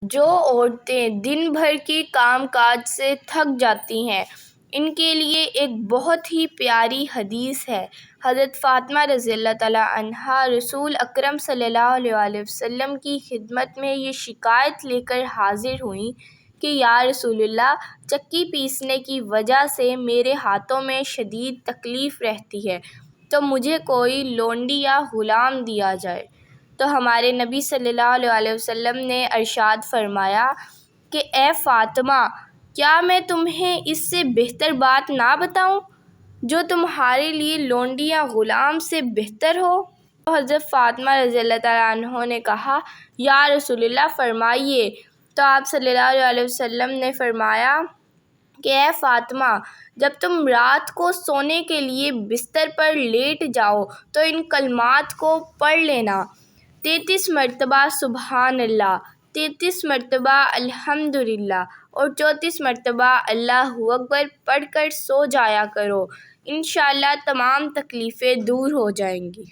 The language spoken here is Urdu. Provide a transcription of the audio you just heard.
جو عورتیں دن بھر کے کام کاج سے تھک جاتی ہیں، ان کے لیے ایک بہت ہی پیاری حدیث ہے۔ حضرت فاطمہ رضی اللہ تعالیٰ عنہا رسول اکرم صلی اللہ علیہ وسلم کی خدمت میں یہ شکایت لے کر حاضر ہوئیں کہ یا رسول اللہ، چکی پیسنے کی وجہ سے میرے ہاتھوں میں شدید تکلیف رہتی ہے، تو مجھے کوئی لونڈی یا غلام دیا جائے۔ تو ہمارے نبی صلی اللہ علیہ وسلم نے ارشاد فرمایا کہ اے فاطمہ، کیا میں تمہیں اس سے بہتر بات نہ بتاؤں جو تمہارے لیے لونڈی یا غلام سے بہتر ہو؟ تو حضرت فاطمہ رضی اللہ تعالیٰ عنہ نے کہا، یا رسول اللہ فرمائیے۔ تو آپ صلی اللہ علیہ وسلم نے فرمایا کہ اے فاطمہ، جب تم رات کو سونے کے لیے بستر پر لیٹ جاؤ تو ان کلمات کو پڑھ لینا: 33 مرتبہ سبحان اللہ، 33 مرتبہ الحمدللہ اور 34 مرتبہ اللہ اکبر پڑھ کر سو جایا کرو، انشاءاللہ تمام تکلیفیں دور ہو جائیں گی۔